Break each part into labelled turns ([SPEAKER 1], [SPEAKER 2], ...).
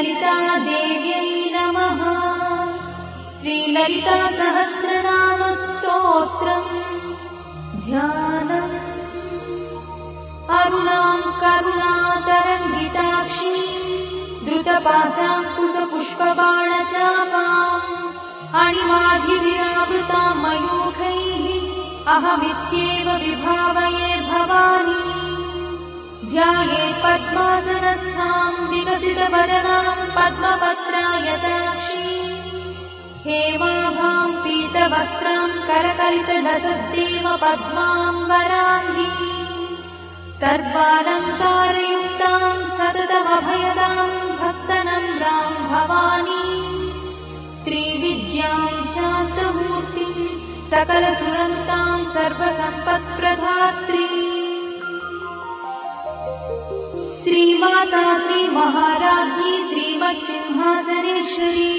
[SPEAKER 1] श्रीललितादेव्यै नमः। श्रीललितासहस्रनामस्तोत्रम् ध्यानम्। अरुणां करुणातरङ्गिताक्षी द्रुतपाशाङ्कुशपुष्पबाणचापाम् अणिमाधिविरावृतां मयूखैः अहमित्येव विभावये भवानी। ध्याये पद्मासनस्थां विकसितवदनां पद्मपत्रायताक्षी हेमाभां पीतवस्त्रां करकलितलसद्देव पद्मां वराङ्गी सर्वालङ्कारयुक्तां सततमभयदां भक्तनम्रां भवानी। श्रीविद्यां शान्तमूर्तिं सकलसुरन्तां सर्वसम्पत्प्रदात्री श्रीमाता श्रीमहाराज्ञी श्रीमत्सिंहासनेश्वरी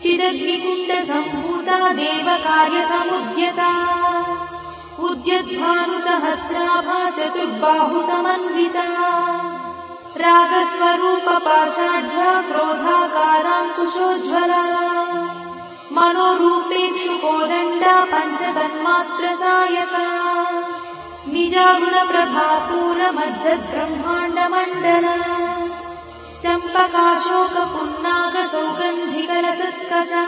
[SPEAKER 1] चिदग्निकुण्डसम्भूता देवकार्यसमुद्यता उद्यद्भानुसहस्राभा चतुर्बाहुसमन्विता रागस्वरूपपाषाढ्या क्रोधाकाराङ्कुशोज्ज्वला मनोरूपेक्षुकोदण्डा पञ्चतन्मात्रसायका निजागुणप्रभापूरमज्जद्ब्रह्माण्डमण्डला चम्पकाशोकपुन्नागसौगन्धिकलसत्कचा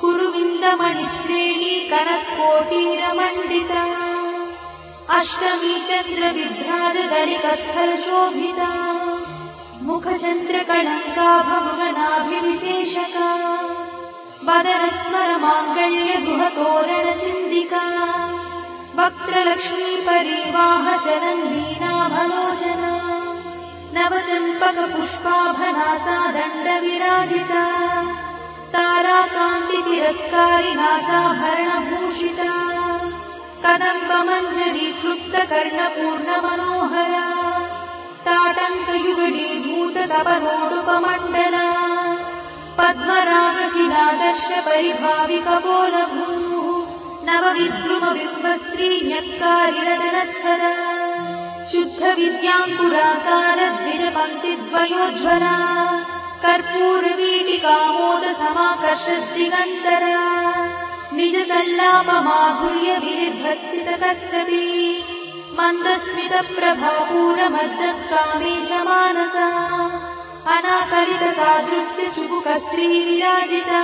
[SPEAKER 1] कुरुविन्दमणिश्रेणी कनत्कोटीरमण्डिता अष्टमी चन्द्रविभ्राजदलिकस्थलशोभिता मुखचन्द्रकलङ्काभमृगनाभिविशेषका वदनस्मरमाङ्गल्यगुहतोरणचिन्दिका वक्त्रलक्ष्मीपरीवाहचरन्नीनाभलोचना नवचम्पकपुष्पाभनासा दण्डविराजिता ताराकान्तितिरस्कारिनासाभरणभूषिता कदम्बमञ्जरीक्लुप्तकर्णपूर्णमनोहरा ताटङ्कयुगलीभूततपनोडुपमण्डला पद्मरागशिलादर्शपरिभाविकपोलभूः नवविद्रुमबिम्बश्रीन्यक्कारिरदनच्छदा शुद्धविद्याङ्कुराकारद्विजपङ्क्तिद्वयोज्ज्वला कर्पूरवीटिकामोदसमाकर्षद्दिगन्तरा निजसल्लापमाधुर्यविनिर्भत्सितकच्छपि मन्दस्मितप्रभापूरमज्जत्कामेशमानसा अनाकलितसादृश्यचुबुकश्रीविराजिता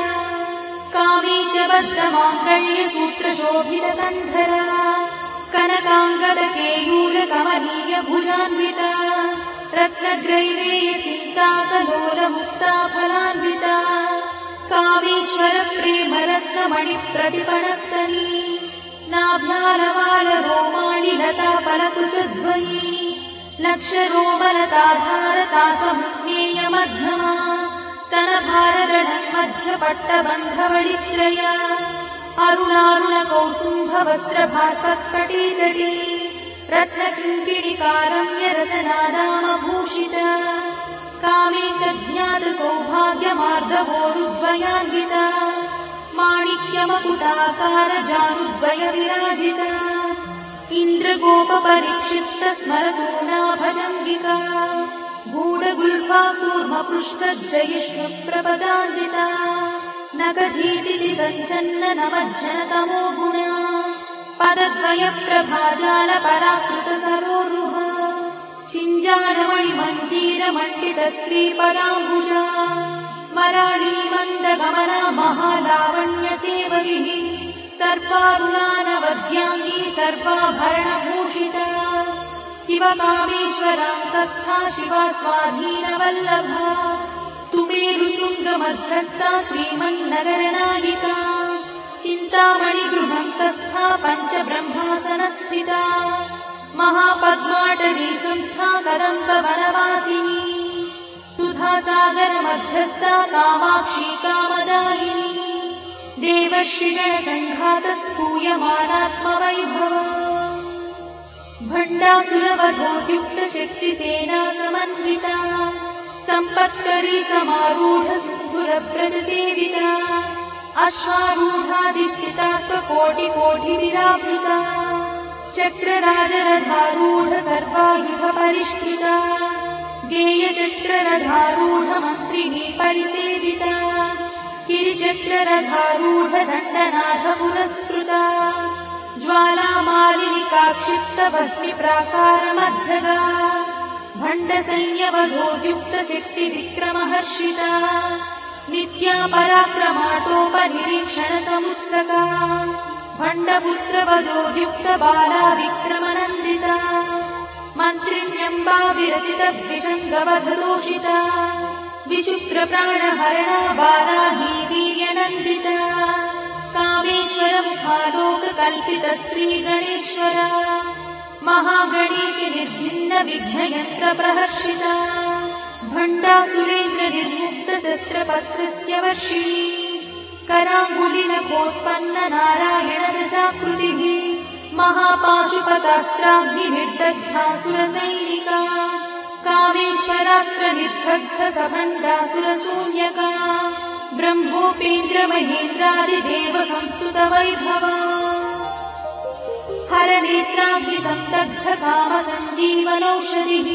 [SPEAKER 1] कामेशबद्धमाङ्गल्यसूत्रशोभितकन्धरा कनकाङ्गदकेयूरकमनीयभुजान्विता रत्नग्रैवेयचिन्ताकलोलमुक्ताफलान्विता कामेश्वरप्रेमरत्नमणिप्रतिपणस्तनी नाभ्यालवालरोमाणि लताफलकुचद्वयी लक्षरोमलताधारतासमुज्ञेयमध्यमा स्तनभारदढन्मध्यपट्टबन्धवडित्रया अरुणारुणकौसुम्भवस्त्रभास्वत्कटीतटी रत्नकिङ्किणिकारम्यरसनादामभूषिता कामेशज्ञातसौभाग्यमार्दवोरुद्वयान्विता माणिक्यमकुटाकारजानुद्वयविराजिता इन्द्रगोपपरिक्षिप्तस्मरतूनाभजङ्गिका गूढगुल्फाकूर्मपृष्ठज्जयिष्णुप्रपदान्विता नखधीतिति सञ्चन्ननमज्जनतमो गुणा पदद्वयप्रभाजालपराकृतसरोरुहा चिञ्जानमणिमञ्जीरमण्डितश्रीपदाम्बुजा मराळीमन्दगमना महालावण्यसेवैः सर्वारुणानवद्याङ्गी सर्वाभरणभूषिता शिवकामेश्वराङ्कस्था शिवा स्वाधीनवल्लभा सुमेरुशृङ्गमध्यस्था श्रीमन्नगरनायिका चिन्तामणिगृहन्तस्था पञ्चब्रह्मासनस्थिता महापद्माटवी संस्था कदम्बवनवासिनी सुधासागरमध्यस्था कामाक्षी कामदायिनी देवर्षिगणसङ्घातस्तूयमानात्मवैभवा भण्डासुरवधोद्युक्तशक्तिसेना समन्विता सम्पत्करी समारूढसिन्धुरव्रजसेविता अश्वारूढाधिष्ठिता स्वकोटिकोटिविरावृता चक्रराजरथारूढ सर्वायुधपरिष्कृता गेयचक्ररथारूढमन्त्रिणी परिसेविता गिरिचक्ररथारूढदण्डनाथ पुरस्कृता ज्वालामालिनिकाक्षिप्तभक्तिप्राकारमध्यगा भण्डसैन्यवधोद्युक्तशक्तिविक्रमहर्षिता नित्या पराक्रमाटोपनिरीक्षणसमुत्सका भण्डपुत्रवधोद्युक्तबाला विक्रमनन्दिता मन्त्रिण्यम्बा विरचितविषङ्गवधदोषिता विशुक्रप्राणहरणा वाराही वीर्यनन्दिता कामेश्वरमुखालोककल्पितश्रीगणेश्वरा महागणेशि निर्भिन्नविघ्नयन्त्रप्रहर्षिता भण्डासुरेन्द्रनिर्मुक्तशस्त्रपत्रस्य वर्षिणी कराङ्गुलिनखोत्पन्ननारायणदशाकृतिः महापाशुपतास्त्राग्निर्दग्धासुरसैनिका कामेश्वरास्त्रनिर्दग्धसभण्डासुरशून्यका ब्रह्मोपेन्द्रमहेन्द्रादिदेवसंस्तुतवैभवा हरनेत्राग्निसन्दग्धकामसञ्जीवनौषधिः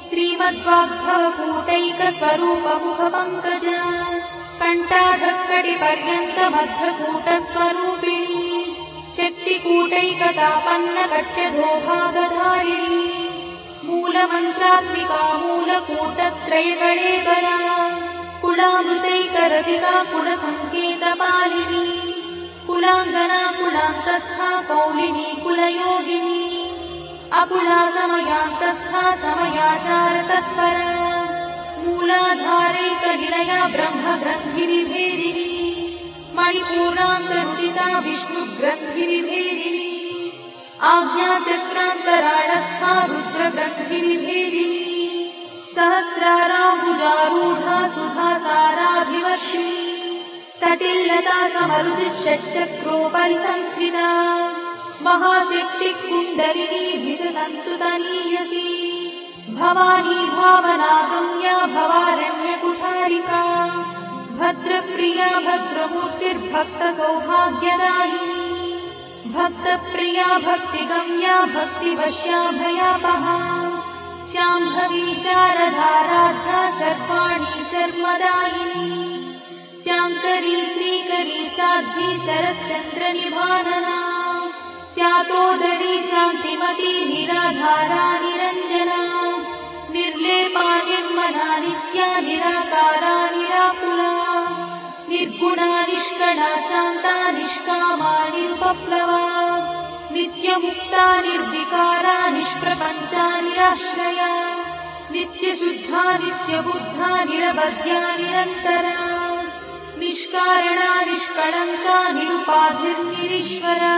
[SPEAKER 1] श्रीमद्वाग्भवकूटैकस्वरूपमुखपङ्कजा कण्ठाधक्कटिपर्यन्तमद्धकूटस्वरूपिणी शक्तिकूटैकतापन्नकट्यधोभागधारिणी मूलमन्त्रात्मिका मूलकूटत्रयकळेबरा कुलामृतैकरसिका कुलसङ्केतपालिनी कुलाङ्गना कुलान्तस्था कौलिनी कुलयोगिनी अकुला समयान्तस्था समयाचारतत्परा मूलाधारैकनिलया ब्रह्मग्रन्थिविभेदिनी मणिपूरान्तरुदिता विष्णुग्रन्थिविभेदिनी आज्ञाचक्रान्तराळस्था रुद्रग्रन्थिविभेदिनी सहस्राराम्बुजारूढा सुधासाराभिवर्षिणी तटिल्लता समरुचिषट्चक्रोपरि संस्थिता महाशक्तिः कुण्डलिनी विसतन्तुतनीयसी भवानी भावनागम्या भवारण्यकुठारिका भद्रप्रिया भद्रमूर्तिर्भक्तसौभाग्यदायिनी भक्तप्रिया भक्तिगम्या भक्तिवश्या भयापहा शाम्भवी शारदाराध्या शर्वाणी शर्मदायिनी शाङ्करी श्रीकरी साध्वी शरच्चन्द्रनिभानना स्यातोदरी शान्तिमती निराधारा निरञ्जना निर्लेपा निर्मला नित्या निराकारा निराकुला निर्गुणा निष्कणा शान्ता निष्कामा निरुपप्लवा नित्यमुक्ता निर्विकारा निष्प्रपञ्चा निराश्रया नित्यशुद्धा नित्यबुद्धा निरवध्या निरन्तरा निष्कारणा निष्कळङ्का निरुपाधिर्निरीश्वरा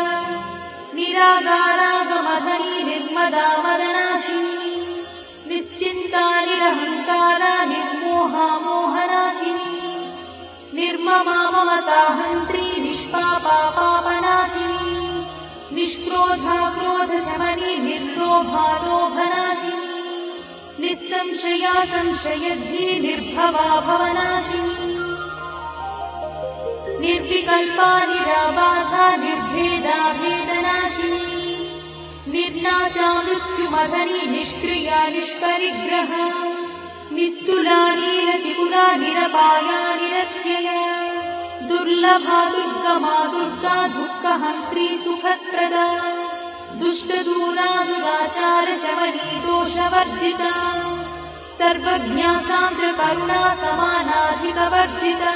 [SPEAKER 1] निरागारागमधनी निर्मदा मदनाशिनी निश्चिन्ता निरहङ्कारा निर्मोहा मोहनाशिनी निर्ममा ममताहन्त्री निष्पापा पापनाशिनी निष्क्रोधा क्रोधशमनी निर्लोभा लोभनाशिनी निस्संशया संशयद्धि निर्भवा भवनाशिनी निर्विकल्पा निराबाधा निर्भेदा भेदनाशिनी निर्नाशा मृत्युमधनी निष्क्रिया निष्परिग्रहा निस्तुला नीलचिकुरा निरपाया निरत्यया दुर्लभा दुर्गमा दुर्गा दुःखहन्त्री सुखप्रदा दुष्टदूरा दुराचारशमनी दोषवर्जिता सर्वज्ञा सान्द्रकरुणा समानाधिकवर्जिता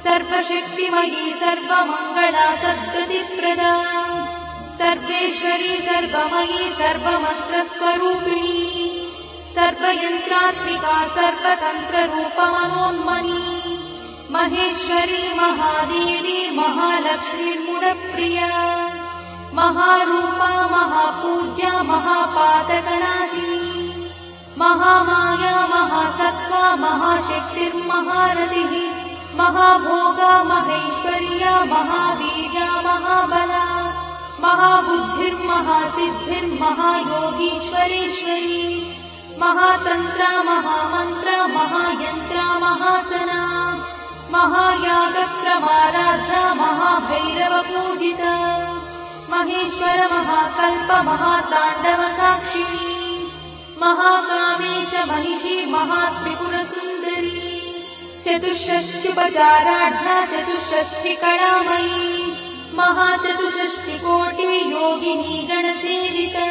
[SPEAKER 1] सर्वशक्तिमयी सर्वमङ्गला सद्गतिप्रदा सर्वेश्वरी सर्वमयी सर्वमन्त्रस्वरूपिणी सर्वयन्त्रात्मिका सर्वतन्त्ररूपमनोन्मनी महेश्वरी महादेवी महालक्ष्मीर्मुरप्रिया महारूपा महापूज्या महापातकनाशिनी महामाया महासत्त्वा महाशक्तिर्महारतिः महाभोगा महेश्वर्या महावीर्या महाबला महाबुद्धिर्महासिद्धिर्महायोगीश्वरेश्वरी महातन्त्रा महामन्त्रा महायन्त्रा महासना महायागक्रमाराध्या महाभैरवपूजिता महेश्वर महाकल्प महाताण्डवसाक्षिणी महाकामेश महिषी महात्रिपुरसुन्दरी चतुष्षष्ट्युपचाराढ्या चतुष्षष्टिकलामयी महाचतुष्षष्टिकोटि योगिनी गणसेविता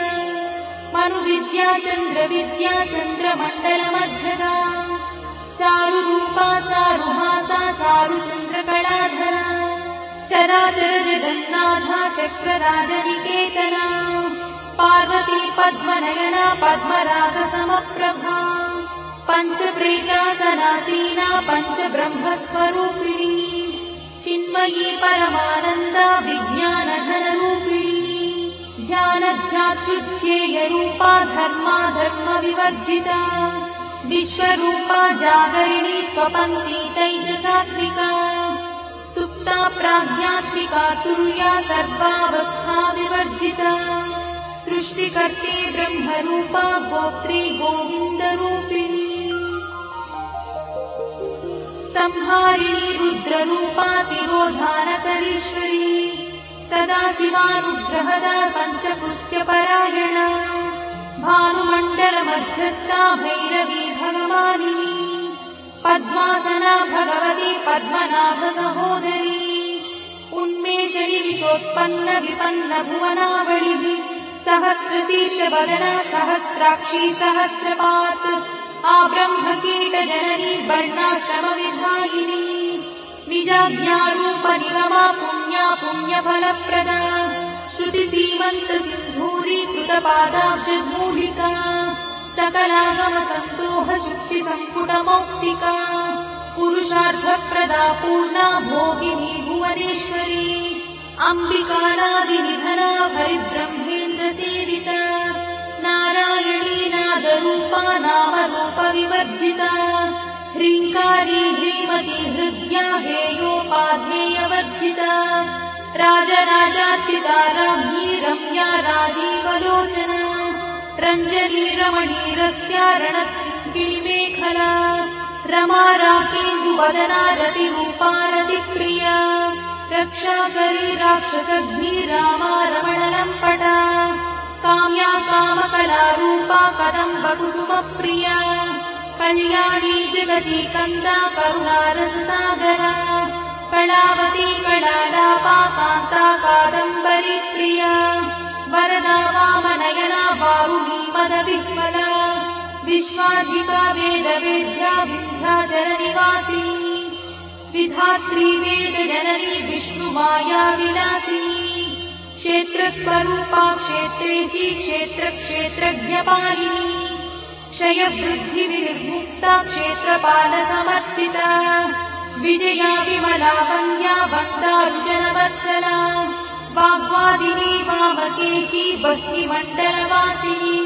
[SPEAKER 1] मनुविद्या चन्द्रविद्या चन्द्रमण्डलमध्यदा चारुरूपा चारुहासा चारुचन्द्रकलाधरा चराचर जगन्नाथा चक्रराजनिकेतना पार्वती पद्मनयना पद्मरागसमप्रभा पञ्चप्रेतासनासीना पञ्चब्रह्मस्वरूपिणी चिन्मयी परमानन्दा विज्ञानघनरूपिणी ध्यानध्यात्युच्छेयरूपा धर्मा धर्मविवर्जिता विश्वरूपा जागरिणी स्वपन्ती तैजसात्मिका सुप्ता प्राज्ञात्मिका तुर्या सर्वावस्था विवर्जिता सृष्टिकर्त्री ब्रह्मरूपा गोत्री गोविन्दरूपिणी संहारिणी रुद्ररूपा तिरोधानकरीश्वरी सदाशिवानुग्रहदा पञ्चकृत्यपरायणा भानुमण्डलमध्यस्था भैरवी भगवानिनी पद्मासना भगवती पद्मनाभसहोदरी उन्मेषणि विशोत्पन्न विपन्न भुवनावलिः सहस्रशीर्षवदना सहस्राक्षी सहस्रपात् आब्रह्मकीटजननी वर्णाश्रमविधायिनी निजाज्ञारूपनिगमा पुण्या पुण्यफलप्रदा श्रुतिसीमन्तसिन्धूरीकृतपादाब्जमूलिका सकलागमसन्तोषशुक्तिसम्पुटमौक्तिका पुरुषार्थप्रदा पूर्णा भोगिनी भुवनेश्वरी अम्बिकानादिनिधना हरिब्रह्मेन्द्रसेविता नारायणी नादरूपा नामरूपविवर्जिता ह्रीङ्कारी ह्रीमती हृद्या हेयोपाध्येयवर्जिता राजराजार्चिता राज्ञी रम्या राजीवलोचना रञ्जनी रमणीरस्या रणत्किणिमेखला रमा राकेन्दुवदना रतिरूपा रतिप्रिया रक्षाकरी राक्षसघ्नी रामा रमणलम्पटा काम्या कामकलारूपा कदम्बकुसुमप्रिया कल्याणी जगती कन्दा करुणारससागरा कलावती कलालापा कान्ता कादम्बरी प्रिया वरदा वामनयना वारुणी मदविह्वला विश्वाधिका वेदवेद्या विन्ध्याचलनिवासिनी विधात्री वेदजननी विष्णुमाया विलासिनी क्षेत्रस्वरूपा क्षेत्रेशी क्षेत्रक्षेत्रज्ञपालिनी क्षयवृद्धिविनिर्मुक्ता क्षेत्रपालसमर्चिता विजया विमला वन्द्या वन्दारुजनवत्सला वाग्वादिनी वामकेशी भक्तिमण्डलवासिनी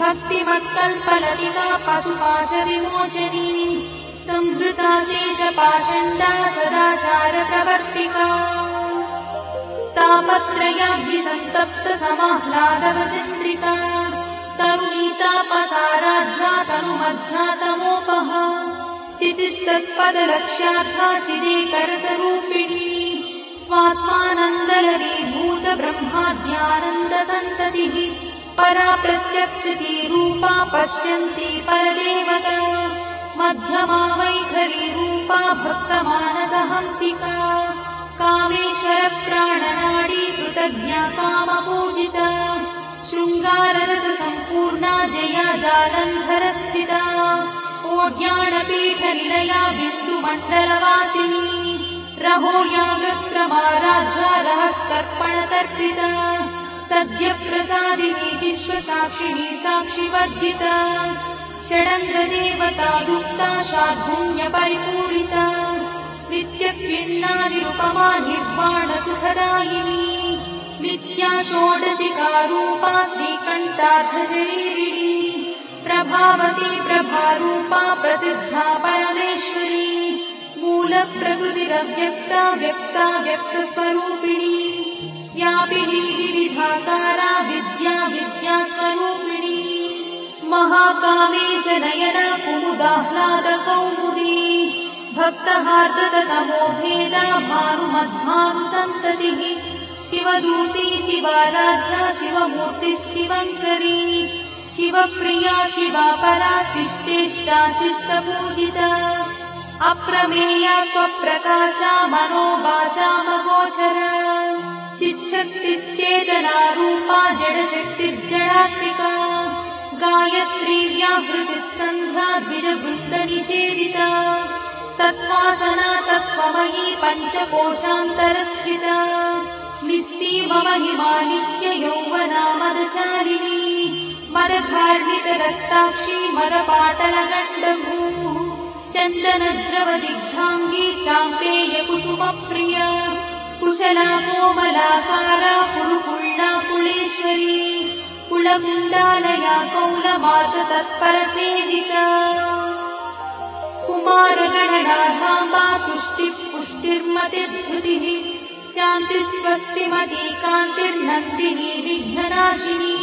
[SPEAKER 1] भक्तिमत्कल्पलतिका पशुपाशविमोचनी संहृता शेषपाषण्डा सदाचारप्रवर्तिका तापत्रयाग्निसन्तप्त समाह्लादवचन्द्रिता तरुणीतापसाराध्या तनुमध्या तमोपहा चितिस्तत्पदलक्ष्यार्था चिदेकरसरूपिणी स्वात्मानन्दलरीभूत ब्रह्माद्यानन्दसन्ततिः परा प्रत्यक्षती रूपा पश्यन्ती परदेवता मध्यमा वैखरी रूपा भक्तमानसहंसिका कामेश्वरप्राणनाडी कृतज्ञा कामपूजिता शृङ्गाररससम्पूर्णा जया जालन्धरस्थिता ओड्याणपीठनिलया बिन्दुमण्डलवासिनी रहोयागक्रमाराध्या रहस्तर्पणतर्पिता सद्यप्रसादिनी विश्वसाक्षिणी साक्षिवर्जिता षडङ्गदेवता युक्ता शार्दूल्यपरिपूरिता नित्यक्लिन्नानिरुपमा निर्वाणसुखदायिनी नित्या षोडशिकारूपा श्रीकण्ठार्थशरीरिणी प्रभावती प्रभारूपा प्रसिद्धा परमेश्वरी मूलप्रकृतिरव्यक्ता व्यक्ता व्यक्तस्वरूपिणी व्यापिनी विविधाकारा विद्या विद्यास्वरूपिणी महाकामेश नयना कुमुदाह्लादकौमुदी भक्तहार्दतमो भेदा भानुमद्भानुसन्ततिः शिवदूती शिवाराध्या शिवमूर्तिः शिवङ्करी शिवप्रिया शिवा परा शिष्टेष्टा शिष्टपूजिता अप्रमेया स्वप्रकाशा मनोवाचामगोचरा चिच्छक्तिश्चेतना रूपा जडशक्तिर्जडात्मिका गायत्री व्याहृतिः सन्ध्या द्विजवृन्दनिषेविता तत्त्वासना तत्त्वमयी पञ्चकोशान्तरस्थिता निस्सीममहिमा नित्ययौवना मदशालिनी मदधार्मितरक्ताक्षी मदपाटलगण्डभूः चन्दनद्रवदिग्धाङ्गी चाम्पेयकुसुमप्रिया कुशला कोमलाकारा कुरुकुल्ला कुलेश्वरी कुलकुण्डालया कौलमार्गतत्परसेविता कुमारगणनाथाम्बा तुष्टिः पुष्टिर्मतिर्धृतिः शान्तिस्वस्तिमती कान्तिर्नन्दिनी विघ्ननाशिनी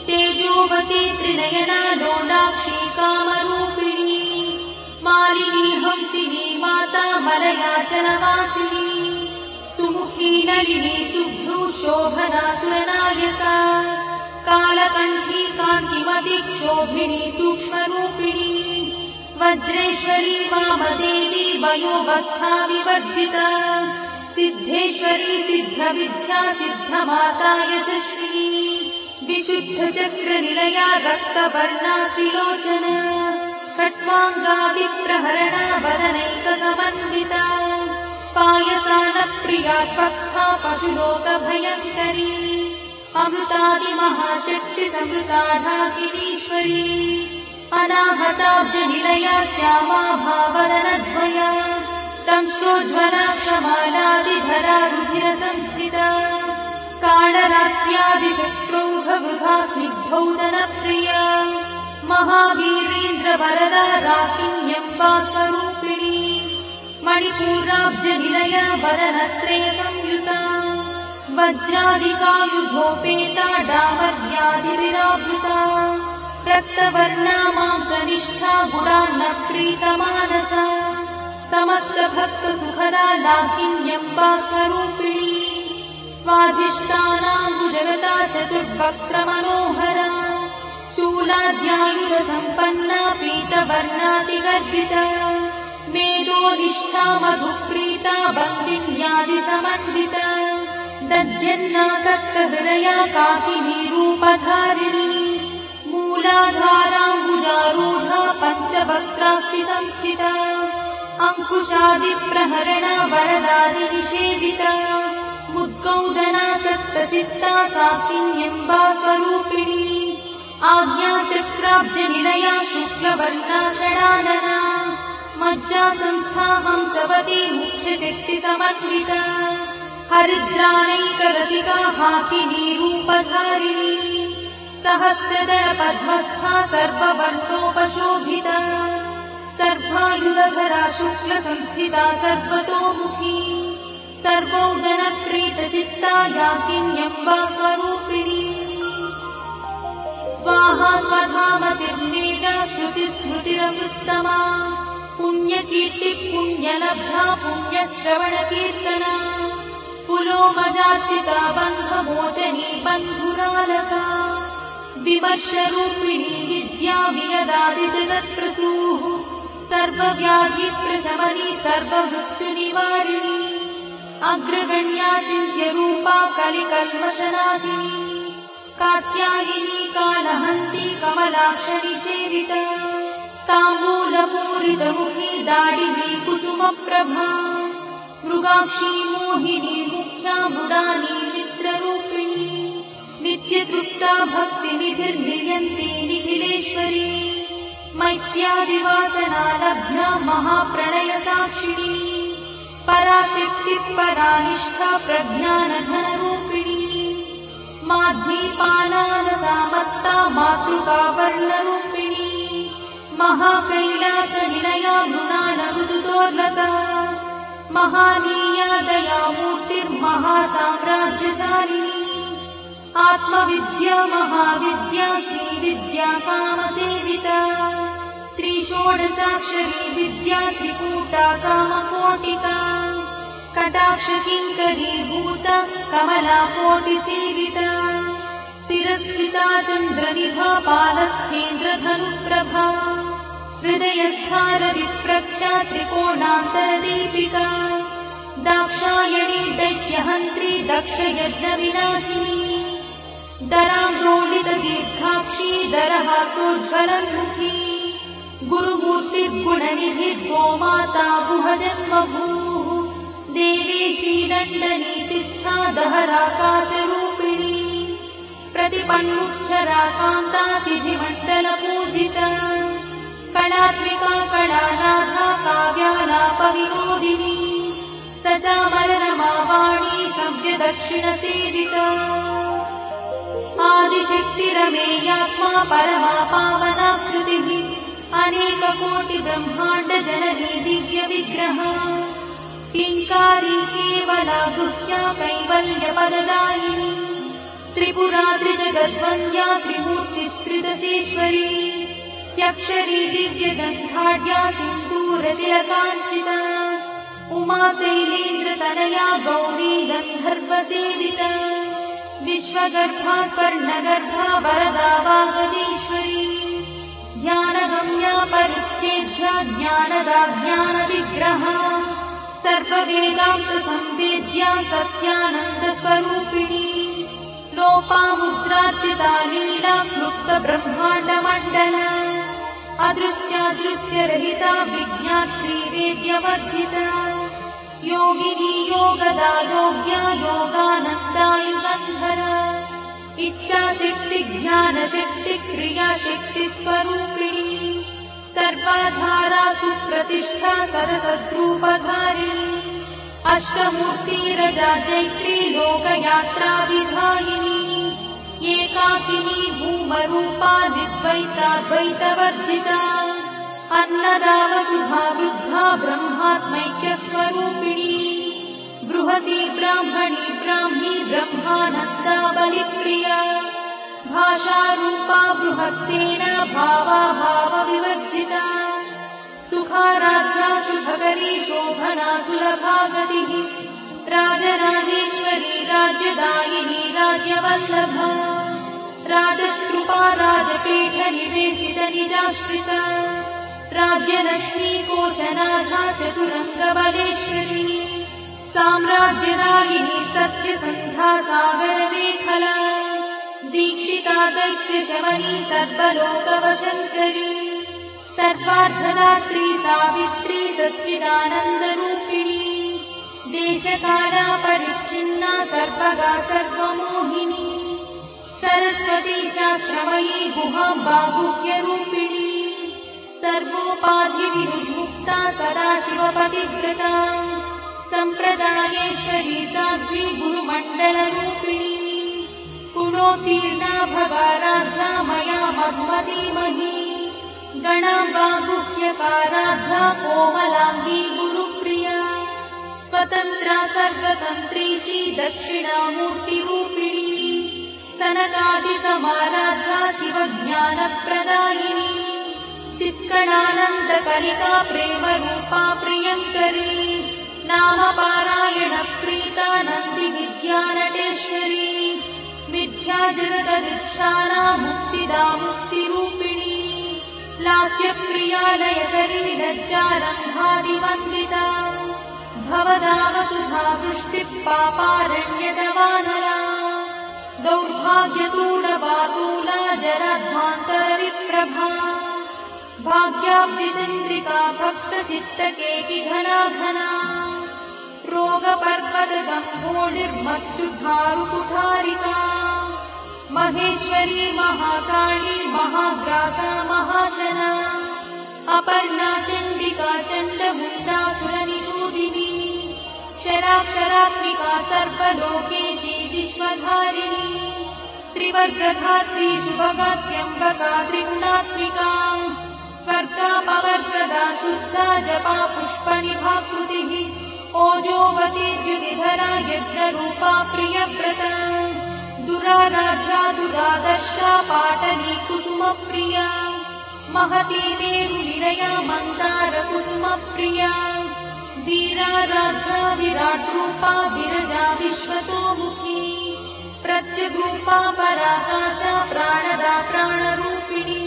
[SPEAKER 1] तेजोवती त्रिनयना लोलाक्षी कामरूपिणी मालिनी हंसिनी माता मलयाचलवासिनी सुमुखी नलिनी शुभ्रू शोभना सुरनायका कालकण्ठी कान्तिमती क्षोभिणी सूक्ष्मरूपिणी वज्रेश्वरी वामदेवी वयोवस्था विवर्जिता सिद्धेश्वरी सिद्धविद्या सिद्धमाता यशस्विनी विशुद्धचक्रनिलया रक्तवर्णा त्रिलोचना खट्वाङ्गादिप्रहरणा वदनैकसमन्विता पायसानप्रिया त्वक्था पशुलोकभयङ्करी अमृतादिमहाशक्तिसमृता ढाकिनीश्वरी अनाहताब्जनिलया श्यामा भावदनद्वया दंश्रोज्ज्वला क्षमालादिधरा रुधिरसंस्थिता कालरात्र्यादिशक्रोघवृथा स्निग्धौदनप्रिया महावीरेन्द्रवरदा राकिन्यम्बा स्वरूपिणी मणिपूराब्जनिलया वदनत्रयसंयुता वज्रादिकायुधोपेता डामर्यादिविरावृता रक्तवर्णा मांसनिष्ठा गुणान्नप्रीतमानसा समस्तभक्तसुखदा लाकिन्यम्बा स्वरूपिणी स्वाधिष्ठानाम्बुजगता चतुर्वक्त्रमनोहरा शूलाद्यायुधसम्पन्ना पीतवर्णातिगर्भिता मेदोनिष्ठा मधुप्रीता बन्दिन्यादिसमन्विता दध्यन्नासक्तहृदया काकिनी रूपधारिणी मूलाधाराम्बुजारूढा पञ्चवक्त्रास्ति संस्थिता अङ्कुशादिप्रहरणा वरदादिनिषेविता मुद्गौदनासक्तचित्ता साकिन्यम्बा स्वरूपिणी आज्ञाचक्राब्जनिलया शुक्लवर्णा षडानना मज्जासंस्था हंसवती मुख्यशक्तिसमन्विता हरिद्राणैकरसिका हाकिनी रूपधारिणी सहस्रदलपद्मस्था सर्ववर्णोपशोभिता सर्वायुधरा शुक्लसंस्थिता सर्वतोमुखी सर्वौदनप्रीतचित्ता याकिन्यम्बा स्वरूपिणी स्वाहा स्वधामतिर्मेधा श्रुतिस्मृतिरमृत्तमा पुण्यकीर्तिः पुण्यलब्धा पुण्यश्रवणकीर्तना पुलोमजार्चिता बन्धमोचनी बन्धुरालका विमर्शरूपिणी विद्या वियदादिजगत्प्रसूः सर्वव्याधिप्रशमनी सर्वमृत्युनिवारिणी अग्रगण्या चिन्त्यरूपा कलिकल्मषनाशिनी कात्यायिनी कालहन्ती कमलाक्षणी सेविता ताम्बूलपूरितमुखी दाडिनी कुसुमप्रभा मृगाक्षी मोहिनी मुख्या मुडानी मित्ररूपिणी नित्यतृप्ता भक्तिनिधिर्नियन्ती निखिलेश्वरी मैत्यादिवासना लभ्या महाप्रणयसाक्षिणी पराशक्तिः परानिष्ठा प्रज्ञानघनरूपिणी माध्वीपालानसामत्ता मातृका वर्णरूपिणी महाकैलासनिलया मृणालमृदुदोर्लका महानीया दयामूर्तिर्महासाम्राज्यशालिनी आत्मविद्या महाविद्या श्रीविद्या कामसेविता श्रीषोडशाक्षरी विद्या त्रिकूटा कामकोटिका कटाक्षकिङ्करीभूता कमलाकोटिसेविता स्थिरस्थिता चन्द्रनिभा पालस्थेन्द्रधनुप्रभा हृदयस्थारविप्रख्या त्रिकोणान्तरदीपिका दाक्षायणी दैत्यहन्त्री दक्षयज्ञविनाशिनी दरान्दोलितदीर्घाक्षी दरहासोज्ज्वलन्मुखी गुरुमूर्तिर्गुणनिधि गोमाता गुहजन्मभूः देवेशी दण्डनीतिस्था दहराकाशरूपिणी प्रतिपन्मुख्यराकान्तातिथिमण्डलपूजिता कलात्मिका कलानाथा काव्यालापविनोदिनी सचामरनमावाणी सव्यदक्षिणसेविता आदिशक्तिरमेयात्मा परमा पावनाकृतिः अनेककोटिब्रह्माण्डजननी दिव्यविग्रहा किङ्कारी केवला गुह्या कैवल्यपददायिनी त्रिपुरा त्रिजगद्वन्द्या त्रिमूर्तिस्त्रिदशेश्वरी त्यक्षरी दिव्यगन्धाढ्या सिन्दूरतिलकाञ्चिता उमा शैलेन्द्रतनया गौरी गन्धर्वसेविता विश्वगर्भा स्वर्णगर्भा वरदा वागदीश्वरी ध्यानगम्या परिच्छेद्या ज्ञानदा ज्ञानविग्रहा सर्ववेदान्तसंवेद्या सत्यानन्दस्वरूपिणी लोपामुद्रार्चिता लीला क्लुप्तब्रह्माण्डमण्डला अदृश्यादृश्यरहिता विज्ञात्री वेद्यवर्जिता योगिनी योगदा योग्या योगानन्दा युगन्धरा इच्छाशक्ति ज्ञानशक्ति क्रियाशक्तिस्वरूपिणी सर्वाधारा सुप्रतिष्ठा सदसद्रूपधारिणी अष्टमूर्तिरजा चैत्री लोकयात्रा विधायिनी एकाकिनी भूमरूपा निर्द्वैताद्वैतवर्जिता अन्नदा वसुधा वृद्धा ब्रह्मात्मैक्यस्वरूपिणी बृहती ब्राह्मणी ब्राह्मी ब्रह्मानन्दा बलिप्रिया भाषारूपा बृहत्सेना भावा भावविवर्जिता सुखाराध्या शुभकरी शोभना सुलभा गतिः राजराजेश्वरी राज्यदायिनी राज्यवल्लभा राजकृपा राजपीठनिवेशितनिजाश्रिता राज्यलक्ष्मी कोशनाथा चतुरङ्गबलेश्वरी साम्राज्यदायिनी सत्यसन्धा सागरमेखला दीक्षिता दैत्यशमनी सर्वलोकवशङ्करी सर्वार्थदात्री सावित्री सच्चिदानन्दरूपिणी देशकाला परिच्छिन्ना सर्वगा सर्वमोहिनी सरस्वती शास्त्रमयी गुहाम्बा गुह्यरूपिणी सर्वोपाधिविमुक्ता सदाशिवपतिव्रता सम्प्रदायेश्वरी साध्वी गुरुमण्डलरूपिणी गुणोत्तीर्णा भवाराध्या मया मधुमतीमही गणाम्बा गुह्यकाराध्या कोमलाङ्गी गुरुप्रिया स्वतन्त्रा सर्वतन्त्रीशी दक्षिणामूर्तिरूपिणी सनकादिसमाराध्या शिवज्ञानप्रदायिनी चित्कणानन्दकलिका प्रेमरूपा प्रियङ्करी नामपारायणप्रीता नन्दिविद्यानटेश्वरी मिथ्या जगदधिष्ठाना मुक्तिदा मुक्तिरूपिणी लास्यप्रिया लयकरी लज्जारम्भादिवन्दिता भवदा वसुधा वृष्टिः पापारण्यदवानला दौर्भाग्यतूढवातूला जराध्वान्तरविप्रभा भाग्याब्धिचन्द्रिका भक्तचित्तकेकिघनाघना रोगपर्वतगम्भोडिर्मत्युद्धारुकुठारिका महेश्वरी महाकाली महाग्रासा महाशना अपर्णा चण्डिका चण्डमुण्डासुरनिषूदिनी क्षराक्षरात्मिका सर्वलोकेशी विश्वधारिणी त्रिवर्गधात्री शुभगात्यम्बका त्रिगुणात्मिका स्वर्गापवर्गदा शुद्धा जपा पुष्पनिभाकृतिः ओजोवती द्युतिधरा यज्ञरूपा प्रियव्रता दुराराध्या दुरादर्शा पाटली कुसुमप्रिया महती मेरुनिलया मन्दारकुसुमप्रिया वीराराध्या विराट्रूपा विरजा विश्वतोमुखी सत्यरूपा पराकाशा प्राणदा प्राणरूपिणी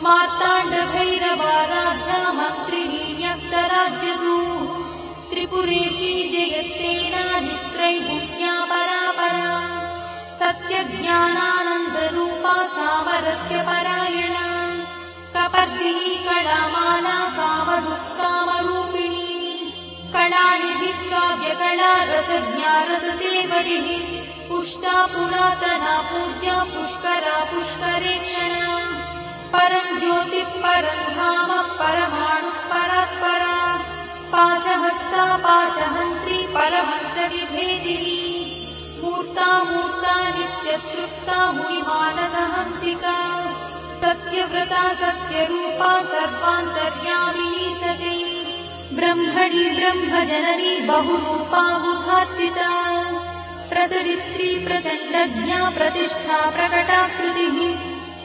[SPEAKER 1] मार्ताण्डभैरवाराध्या मन्त्रिणी न्यस्तराज्यदूः त्रिपुरेशी जयत्सेना निस्त्रैगुण्या परापरा सत्यज्ञानानन्दरूपा सामरस्य परायणा कपर्दिनी कलामाला कामदुःकामरूपिणी कलानिधि काव्यकला रसज्ञा रससेवरिः पुष्टा पुरातना पूज्या पुष्करा पुष्करेक्षणा परं ज्योतिः परं धाम परमाणुः परात्परा पाशहस्ता पाशहन्त्री परमन्त्रविभेदिनी मूर्ता मूर्ता नित्यतृप्ता मुनिमानसहंसिका सत्यव्रता सत्यरूपा सर्वान्तर्यामिनी सती ब्रह्मणि ब्रह्मजननी बहुरूपा बुधार्चिता प्रसरित्री प्रचण्डज्ञा प्रतिष्ठा प्रकटाकृतिः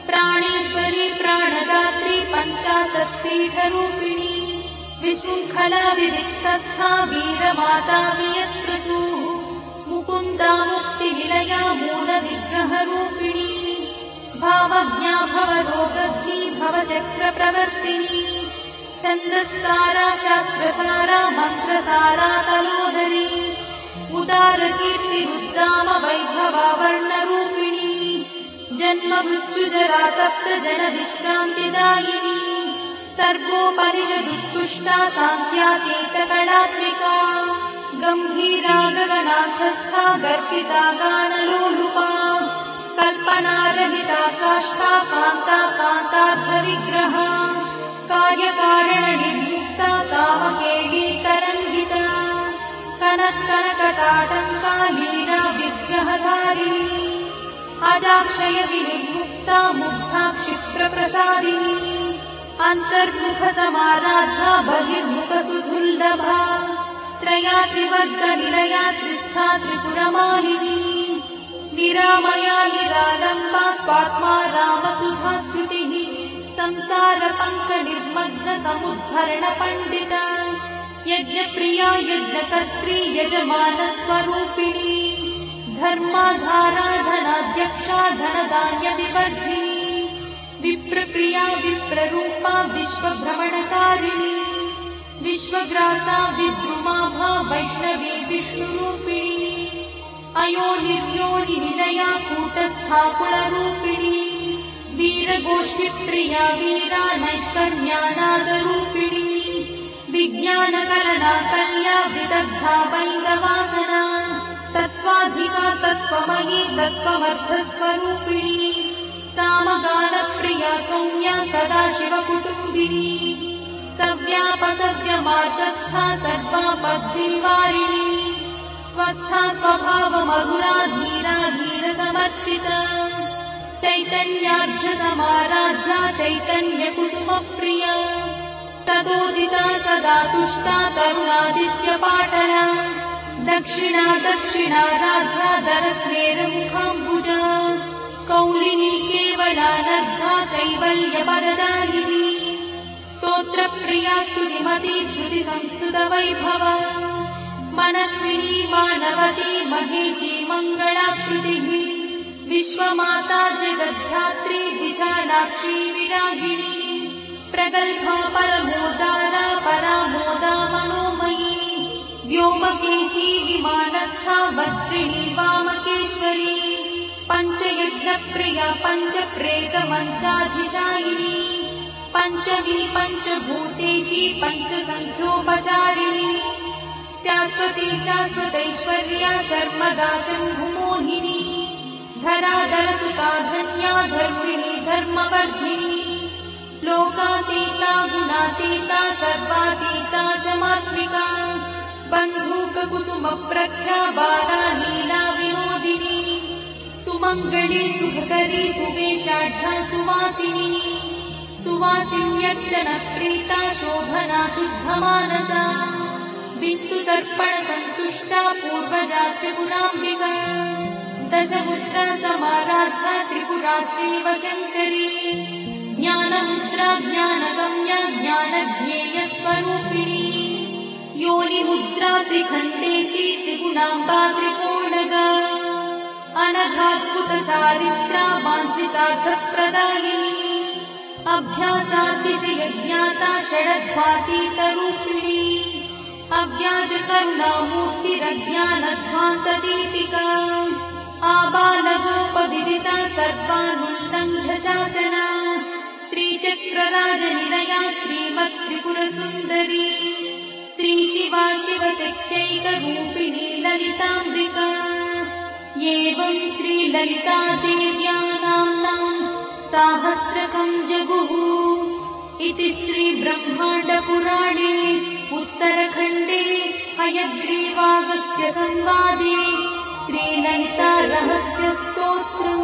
[SPEAKER 1] प्राणेश्वरी प्राणदात्री पञ्चाशत्पीठरूपिणी विशृङ्खला विविक्तस्था वीरमाता वियत्प्रसूः मुकुन्दा मुक्तिनिलया मूलविग्रहरूपिणी भावज्ञा भवरोगग्नी भवचक्रप्रवर्तिनी छन्दस्सारा शास्त्रसारा मन्त्रसारा तलोदरी उदारकीर्तिरुद्दाम वैभवा वर्णरूपिणी जन्ममृत्युजरा तप्तजनविश्रान्तिदायिनी सर्वोपनिषदुत्कृष्टा सान्त्यातीतकलात्मिका गम्भीरा गगनाथस्था गर्भिता गानलोलुपा कल्पनारहिता काष्ठा कान्ता कान्तार्थविग्रहा कार्यकारणनिर्मुक्ता कामकेली तरङ्गिता कनत्कनकटाटङ्का लीला विग्रहधारिणी अजाक्षय विनिर्मुक्ता मुग्धा क्षिप्रप्रसादिनी अन्तर्मुखसमाराधा बहिर्मुखसुदुर्लभा त्रयात्रिवर्गनिलया त्रिस्था त्रिपुरमालिनी निरामया निरालम्बा स्वात्मा रामसुधाश्रुतिः संसारपङ्कनिर्मग्नसमुद्धरणपण्डिता यज्ञप्रिया यज्ञकर्त्री यजमानस्वरूपिणी धर्माधाराधनाध्यक्षा धनधान्यविवर्धिनी विप्रप्रिया विप्ररूपा विश्वभ्रमणकारिणी विश्वग्रासा विद्रुमाभा वैष्णवी विष्णुरूपिणी अयोनिर्योनिनिलया कूटस्था कुलरूपिणी वीरगोष्ठिप्रिया वीरा नैष्कर्म्यानादरूपिणी विज्ञानकरणा कल्या विदग्धा वैन्दवासना तत्त्वाधिका तत्त्वमयी तत्त्वमर्थस्वरूपिणी सामगानप्रिया सौम्या सदाशिवकुटुम्बिनी सव्यापसव्यमार्गस्था सर्वापद्भिर्वारिणी स्वस्था स्वभावमधुरा धीरा धीरसमर्चिता चैतन्यार्घ्यसमाराध्या चैतन्यकुसुमप्रिया सदोदिता सदा तुष्टा तरुणादित्यपाटना दक्षिणा दक्षिणाराध्या दरस्मेरमुखाम्बुजा कौलिनी केवलानर्घा कैवल्यपददायिनी स्तोत्रप्रिया स्तुतिमती श्रुतिसंस्तुतवैभवा मनस्विनी मानवती महेशी मङ्गलाकृतिः विश्वमाता जगद्धात्री विशालाक्षी विरागिणी प्रगल्भा परमोदारा परामोदा मनोमयी व्योमकेशी विमानस्था वज्रिणी वामकेश्वरी पञ्चयज्ञप्रिया पञ्चप्रेतमञ्चाधिशायिनी पञ्चमी पञ्चभूतेशी पञ्चसन्ध्योपचारिणी शाश्वती शाश्वतैश्वर्या शर्मदा शम्भुमोहिनी धराधरसुता धन्या धर्मिणी धर्मवर्धिनी लोकातीता गुणातीता सर्वातीता शमात्मिका बन्धूककुसुमप्रख्या बाला लीला विनोदिनी सुमङ्गली सुभकरी सुवेशाढ्या सुवासिनी सुवासिन्यर्चनप्रीता शोभना शुद्धमानसा बिन्दुदर्पणसन्तुष्टा पूर्वजा त्रिपुराम्बिका दशमुद्रा समाराध्या त्रिपुरा श्रीवशङ्करी ज्ञानमुद्रा ज्ञानगम्या ज्ञानज्ञेयस्वरूपिणी योनिमुद्रा त्रिखण्डेशी त्रिगुणाम्बा त्रिकोणगा अनघाद्भुतचारित्रा वाञ्छितार्थप्रदायिनी अभ्यासातिशयज्ञाता षडध्वातीतरूपिणी अव्याजकरुणामूर्तिरज्ञानध्वान्तदीपिका आबालगोपविदिता सर्वानुल्लङ्घ्य शासना श्रीचक्रराजनिलया श्रीमत्त्रिपुरसुन्दरी श्रीशिवा शिवशक्त्यैकरूपिणी ललिताम्बिका एवं श्रीललितादेव्या नाम्नां साहस्रकं जगुः इति श्रीब्रह्माण्डपुराणे उत्तरखण्डे हयग्रीवागस्त्य संवादे श्रीललिता रहस्य स्तोत्र